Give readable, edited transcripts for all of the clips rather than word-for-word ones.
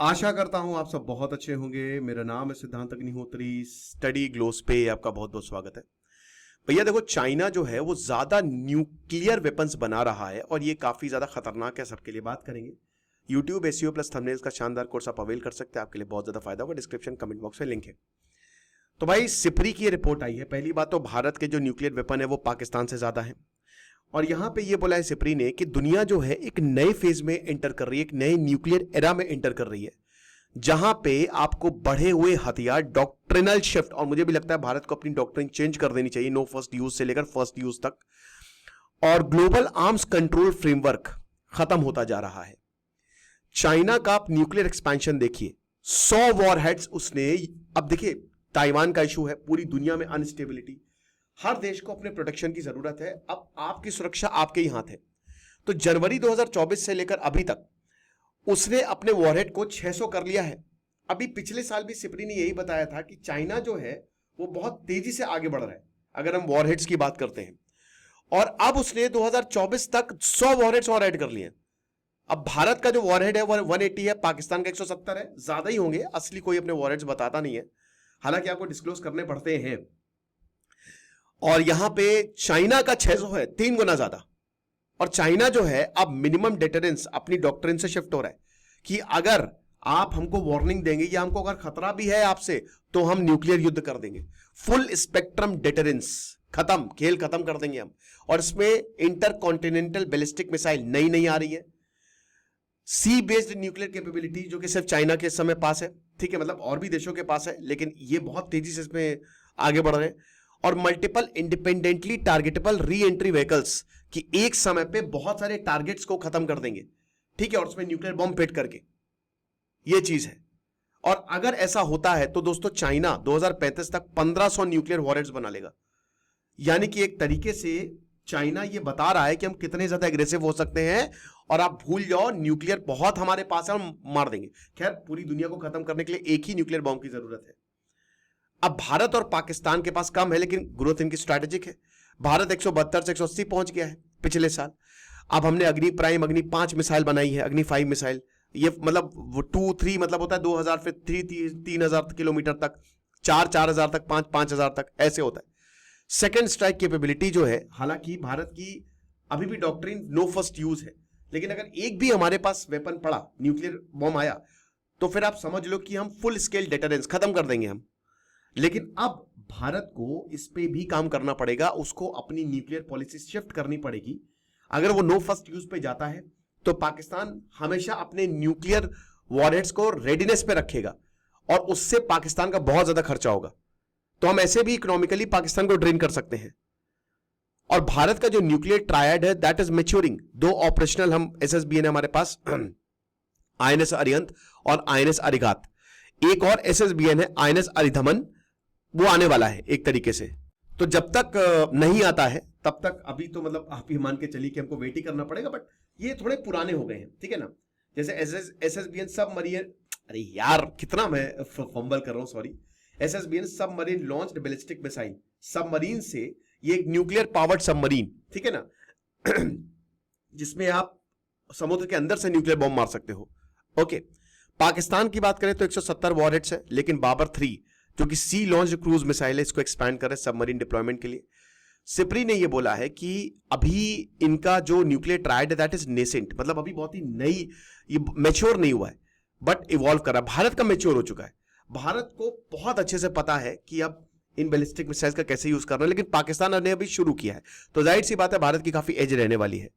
आशा करता हूं आप सब बहुत अच्छे होंगे। मेरा नाम है सिद्धांत अग्निहोत्री। स्टडी ग्लोस पे आपका बहुत बहुत स्वागत है। भैया देखो, चाइना जो है वो ज्यादा न्यूक्लियर वेपन्स बना रहा है और ये काफी ज्यादा खतरनाक है। सबके लिए बात करेंगे। यूट्यूब एसईओ प्लस थंबनेल्स का शानदार कोर्स आप अवेल कर सकते हैं। आपके लिए बहुत ज्यादा फायदा होगा। डिस्क्रिप्शन कमेंट बॉक्स में लिंक है। तो भाई सिप्री की रिपोर्ट आई है। पहली बात तो भारत के जो न्यूक्लियर वेपन है वो पाकिस्तान से ज्यादा है। और यहां पे ये बोला है सिप्री ने कि दुनिया जो है एक नए फेज में एंटर कर रही है, एक नए न्यूक्लियर एरा में एंटर कर रही है, जहां पे आपको बढ़े हुए हथियार, डॉक्ट्रिनल शिफ्ट, और मुझे भी लगता है भारत को अपनी डॉक्ट्रिन चेंज कर देनी चाहिए, नो फर्स्ट यूज से लेकर फर्स्ट यूज तक, और ग्लोबल आर्म्स कंट्रोल फ्रेमवर्क खत्म होता जा रहा है। चाइना का आप न्यूक्लियर एक्सपेंशन देखिए, 100 वॉरहेड्स उसने। अब देखिए, ताइवान का इशू है, पूरी दुनिया में अनस्टेबिलिटी, हर देश को अपने प्रोटेक्शन की जरूरत है। अब आपकी सुरक्षा आपके ही हाथ है। तो जनवरी 2024 से लेकर अभी तक उसने अपने वॉरहेड को 600 कर लिया है। अभी पिछले साल भी सिप्री ने यही बताया था कि चाइना जो है वो बहुत तेजी से आगे बढ़ रहा है, अगर हम वॉरहेड्स की बात करते हैं। और अब उसने 2024 तक 100 वॉरहेड्स और ऐड कर लिए। अब भारत का जो वॉरहेड है वो 180 है, पाकिस्तान का 170 है, ज्यादा ही होंगे। असली कोई अपने वॉरहेड्स बताता नहीं है, हालांकि आपको डिस्क्लोज करने पड़ते हैं। और यहां पे चाइना का 600 है, 3 गुना ज्यादा। और चाइना जो है अब मिनिमम डिटरेंस अपनी डॉक्ट्रिन से शिफ्ट हो रहा है कि अगर आप हमको वार्निंग देंगे या हमको अगर खतरा भी है आपसे तो हम न्यूक्लियर युद्ध कर देंगे। फुल स्पेक्ट्रम डिटरेंस खत्म, खेल खत्म कर देंगे हम। और इसमें इंटर कॉन्टिनेंटल बैलिस्टिक मिसाइल नई नई आ रही है, सी बेस्ड न्यूक्लियर कैपेबिलिटी, जो कि सिर्फ चाइना के इस समय पास है। ठीक है, मतलब और भी देशों के पास है, लेकिन ये बहुत तेजी से इसमें आगे बढ़ रहे हैं। और multiple independently targetable re entry vehicles, कि एक समय पे बहुत सारे टारगेट्स को खत्म कर देंगे। ठीक है, और उसमें न्यूक्लियर बॉम्ब फिट करके, ये चीज है। और अगर ऐसा होता है तो दोस्तों चाइना 2035 तक 1500 न्यूक्लियर वॉरहेड्स बना लेगा। यानी कि एक तरीके से चाइना ये बता रहा है कि हम कितने ज्यादा एग्रेसिव हो सकते हैं, और आप भूल जाओ न्यूक्लियर बहुत हमारे पास है, हम मार देंगे। खैर, पूरी दुनिया को खत्म करने के लिए एक ही न्यूक्लियर बॉम्ब की जरूरत है। अब भारत और पाकिस्तान के पास कम है, लेकिन ग्रोथ इनकी स्ट्रैटेजिक है। भारत 172 से 180 पहुंच गया है पिछले साल। अब हमने अग्नि प्राइम, अग्नि 5 मिसाइल बनाई है, अग्नि 5 मिसाइल। ये मतलब 2-3 मतलब होता है 2000, फिर 3,000 किलोमीटर तक, 4,000 तक, 5,000 तक, ऐसे होता है। सेकेंड स्ट्राइक कैपेबिलिटी जो है, हालांकि भारत की अभी भी डॉक्ट्रिन नो फर्स्ट यूज है, लेकिन अगर एक भी हमारे पास वेपन पड़ा, न्यूक्लियर बॉम्ब आया, तो फिर आप समझ लो कि हम फुल स्केल डिटरेंस खत्म कर देंगे हम। लेकिन अब भारत को इस पे भी काम करना पड़ेगा, उसको अपनी न्यूक्लियर पॉलिसी शिफ्ट करनी पड़ेगी। अगर वो नो फर्स्ट यूज पे जाता है तो पाकिस्तान हमेशा अपने न्यूक्लियर वॉरहेड्स को रेडीनेस पे रखेगा, और उससे पाकिस्तान का बहुत ज्यादा खर्चा होगा। तो हम ऐसे भी इकोनॉमिकली पाकिस्तान को ड्रेन कर सकते हैं। और भारत का जो न्यूक्लियर ट्रायड है दैट इज मैच्योरिंग। 2 ऑपरेशनल हम एसएसबीएन है हमारे पास, आईएनएस अरिहंत और आईएनएस अरिगात। एक और एसएसबीएन है आईएनएस अरिधमन, वो आने वाला है एक तरीके से। तो जब तक नहीं आता है तब तक अभी तो मतलब आप ही मान के चलिए कि हमको वेट ही करना पड़ेगा। बट ये थोड़े पुराने हो गए हैं, ठीक है ना। जैसे एसएसबीएन सबमरीन, अरे यार कितना मैं फंबल कर रहा हूं, sorry. SSBN submarine launched ballistic missile, submarine से ये एक न्यूक्लियर पावर्ड सबमरीन, ठीक है ना, जिसमें आप समुद्र के अंदर से न्यूक्लियर बॉम्ब मार सकते हो। ओके, पाकिस्तान की बात करें तो 170 वॉरहेड्स है, लेकिन बाबर 3 जो कि सी लॉन्च क्रूज मिसाइल है, इसको एक्सपैंड कर रहे हैं सबमरीन डिप्लॉयमेंट के लिए। सिप्री ने यह बोला है कि अभी इनका जो न्यूक्लियर ट्रायड है दैट इज नेसेंट, मतलब अभी बहुत ही नई, ये मैच्योर नहीं हुआ है, बट इवॉल्व कर रहा है। भारत का मैच्योर हो चुका है। भारत को बहुत अच्छे से पता है कि अब इन बैलिस्टिक मिसाइल्स का कैसे यूज करना है, लेकिन पाकिस्तान ने अभी शुरू किया है, तो जाहिर सी बात है भारत की काफी एज रहने वाली है।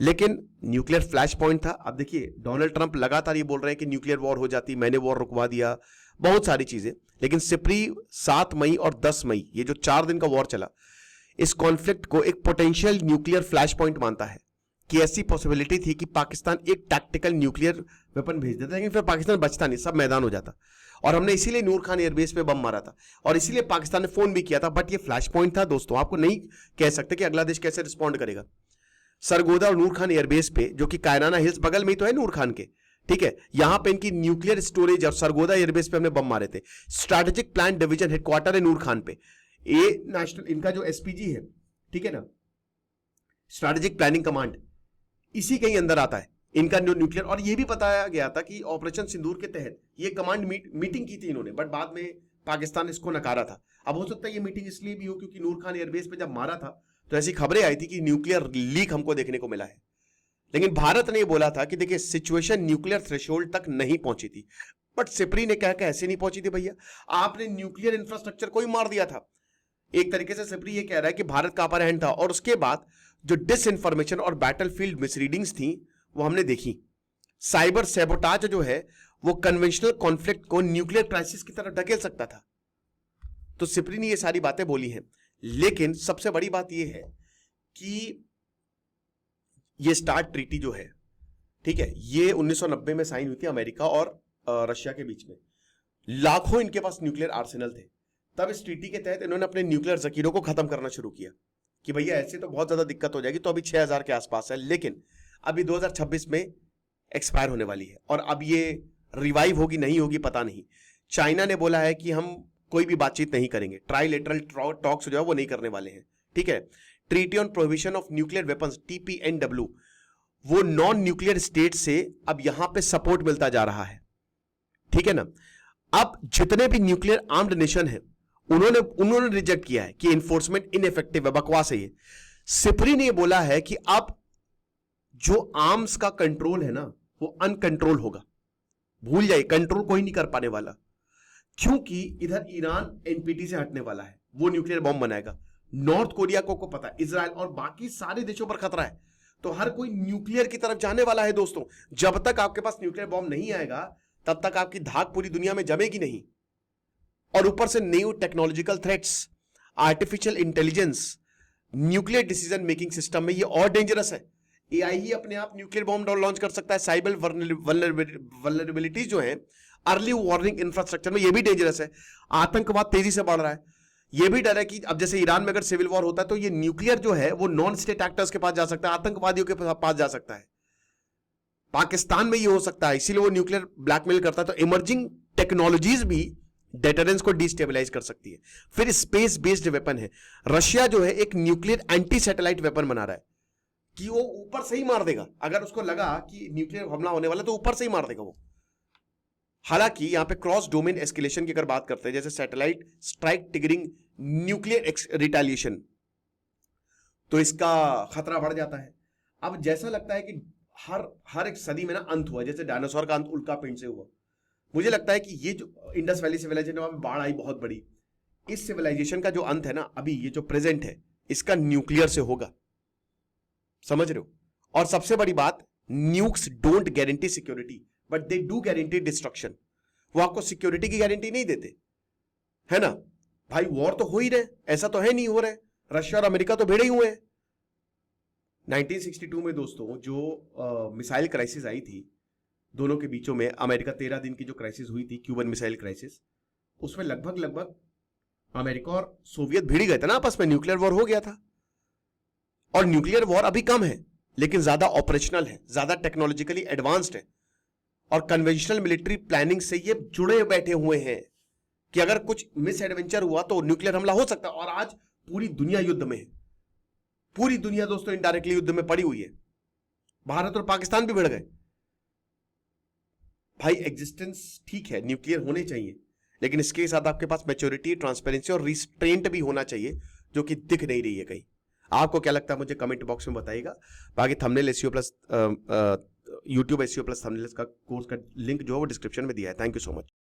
लेकिन न्यूक्लियर फ्लैश पॉइंट था। अब देखिए, डोनाल्ड ट्रंप लगातार ये बोल रहे हैं कि न्यूक्लियर वॉर हो जाती, मैंने वॉर रुकवा दिया, बहुत सारी चीजें। लेकिन सिप्री 7 मई और 10 मई, ये जो 4 दिन का वॉर चला, इस कॉन्फ्लिक्ट को एक पोटेंशियल न्यूक्लियर फ्लैश पॉइंट मानता है कि ऐसी पॉसिबिलिटी थी कि पाकिस्तान एक टैक्टिकल न्यूक्लियर वेपन भेज देता, लेकिन फिर पाकिस्तान बचता नहीं, सब मैदान हो जाता। और हमने इसीलिए नूर खान एयरबेस पे बम मारा था, और इसीलिए पाकिस्तान ने फोन भी किया था। बट ये फ्लैश पॉइंट था दोस्तों, आपको नहीं कह सकते कि अगला देश कैसे रिस्पॉन्ड करेगा। सरगोदा और नूर खान एयरबेस पे, जो कि कायराना हिल्स बगल में ही तो है नूर खान के, ठीक है, यहां पे इनकी न्यूक्लियर स्टोरेज और सरगोदा एयरबेस पे हमने बम मारे थे। स्ट्रैटेजिक प्लान डिवीजन हेडक्वार्टर है नूर खान पे। ये नेशनल, इनका जो एसपीजी है, ठीक है ना, स्ट्रैटेजिक प्लानिंग कमांड, इसी के ही अंदर आता है। इनका न्यूक्लियर, और ये भी बताया गया था कि ऑपरेशन सिंदूर के तहत ये कमांड मीटिंग की थी इन्होंने, बट बाद में पाकिस्तान इसको नकारा था। अब हो सकता है ये मीटिंग इसलिए भी हो क्योंकि नूर खान एयरबेस पे जब मारा था तो ऐसी खबरें आई थी कि न्यूक्लियर लीक हमको देखने को मिला है, लेकिन भारत ने बोला था कि देखिए सिचुएशन न्यूक्लियर थ्रेशोल्ड तक नहीं पहुंची थी। बट सिप्री ने कहा कि ऐसे नहीं पहुंची थी भैया, आपने न्यूक्लियर इंफ्रास्ट्रक्चर को ही मार दिया था। एक तरीके से सिप्री ये कह रहा है कि भारत का अपर हैंड था, और उसके बाद जो डिसइंफॉर्मेशन और बैटलफील्ड मिसरीडिंग्स थी वो हमने देखी। साइबर सैबोटाज जो है वो कन्वेंशनल कॉन्फ्लिक्ट को न्यूक्लियर क्राइसिस की तरफ ढकेल सकता था। तो सिप्री ने ये सारी बातें बोली हैं, लेकिन सबसे बड़ी बात यह है कि ये स्टार्ट ट्रीटी जो है, ठीक है, ये 1990 में साइन हुई थी अमेरिका और रशिया के बीच में। लाखों इनके पास न्यूक्लियर आर्सेनल थे। तब इस ट्रीटी के तहत इन्होंने अपने न्यूक्लियर जखीरों को खत्म करना शुरू किया कि भैया ऐसे तो बहुत ज्यादा दिक्कत हो जाएगी, तो अभी 6000 के आसपास है, लेकिन अभी 2026 में एक्सपायर होने वाली है, और अब ये रिवाइव होगी नहीं होगी पता नहीं। चाइना ने बोला है कि हम कोई भी बातचीत नहीं करेंगे, ट्राइलेटरल टॉक्स जो है वो नहीं करने वाले हैं, ठीक है। Treaty on prohibition of nuclear weapons TPNW, वो नॉन न्यूक्लियर स्टेट से अब यहां पे सपोर्ट मिलता जा रहा है, ठीक है ना। अब जितने भी न्यूक्लियर आर्म्ड नेशन है उन्होंने रिजेक्ट किया है कि इन्फोर्समेंट इनइफेक्टिव है, बकवास है ये। सिप्री ने बोला है कि अब जो आर्म्स का कंट्रोल है ना वो अनकंट्रोल होगा, भूल जाइए, कंट्रोल कोई नहीं कर पाने वाला, क्योंकि इधर ईरान NPT से हटने वाला है, वो न्यूक्लियर बॉम्ब बनाएगा। नॉर्थ कोरिया को पता है, इजराइल और बाकी सारे देशों पर खतरा है, तो हर कोई न्यूक्लियर की तरफ जाने वाला है दोस्तों। जब तक आपके पास न्यूक्लियर बॉम्ब नहीं आएगा तब तक आपकी धाक पूरी दुनिया में जमेगी नहीं। और ऊपर से new technological threats, artificial intelligence, nuclear decision making system में ये और डेंजरस है। AI ही अपने आप न्यूक्लियर बॉम्ब लॉन्च कर सकता है। साइबर वल्नरेबिलिटीज जो है अर्ली वार्निंग इंफ्रास्ट्रक्चर में, ये भी डेंजरस है। आतंकवाद तेजी से बढ़ रहा है, ये भी डर है कि अब जैसे ईरान में अगर सिविल वॉर होता है तो ये न्यूक्लियर जो है वो नॉन स्टेट एक्टर्स के पास जा सकता है, आतंकवादियों के पास जा सकता है, पाकिस्तान में ये हो सकता है, इसीलिए वो न्यूक्लियर ब्लैकमेल करता है। तो इमर्जिंग टेक्नोलॉजीज भी डेटरेंस को डिस्टेबलाइज कर सकती है। फिर स्पेस बेस्ड वेपन है, रशिया जो है एक न्यूक्लियर एंटी सैटेलाइट वेपन बना रहा है कि वो ऊपर से ही मार देगा, अगर उसको लगा कि न्यूक्लियर हमला होने वाला तो ऊपर से ही मार देगा वो। हालांकि यहां पे क्रॉस डोमेन एस्केलेशन की अगर बात करते हैं, जैसे satellite strike triggering nuclear retaliation, तो इसका खतरा बढ़ जाता है। अब जैसा लगता है कि हर एक सदी में ना अंत हुआ, जैसे डायनासोर का अंत उल्का पिंड से हुआ। मुझे लगता है कि ये जो इंडस वैली सिविलाइजेशन में बाढ़ आई बहुत बड़ी, इस सिविलाइजेशन का जो अंत है ना अभी ये जो प्रेजेंट है इसका न्यूक्लियर से होगा, समझ रहे हो। और सबसे बड़ी बात, nukes don't guarantee security but they do guarantee destruction. वो आपको सिक्योरिटी की गारंटी नहीं देते, है ना भाई। वॉर तो हो ही रहे, ऐसा तो है नहीं हो रहे, रशिया और अमेरिका तो भिड़े ही हुए हैं। 1962 में दोस्तों जो मिसाइल क्राइसिस आई थी दोनों के बीचों में, अमेरिका 13 दिन की जो क्राइसिस हुई थी, क्यूबन मिसाइल क्राइसिस, उसमें लगभग अमेरिका और सोवियत भिड़ गए थे ना आपस में, न्यूक्लियर वॉर हो गया था। और न्यूक्लियर वॉर अभी कम है लेकिन ज्यादा ऑपरेशनल है, ज्यादा टेक्नोलॉजिकली एडवांस्ड है, और कन्वेंशनल मिलिट्री प्लानिंग से ये जुड़े बैठे हुए हैं कि अगर कुछ मिस एडवेंचर हुआ तो न्यूक्लियर हमला हो सकता है। और आज पूरी दुनिया युद्ध में है, पूरी दुनिया दोस्तों इनडायरेक्टली युद्ध में पड़ी हुई है। भारत और पाकिस्तान भी भिड़ गए भाई। एग्जिस्टेंस ठीक है, न्यूक्लियर होने चाहिए, लेकिन इसके साथ आपके पास मैच्योरिटी, ट्रांसपेरेंसी और रिस्ट्रेंट भी होना चाहिए, जो कि दिख नहीं रही है कहीं। आपको क्या लगता है मुझे कमेंट बॉक्स में बताइएगा। बाकी thumbnail SEO plus YouTube SEO plus thumbnails का कोर्स का लिंक जो है वो डिस्क्रिप्शन में दिया है। Thank you so much.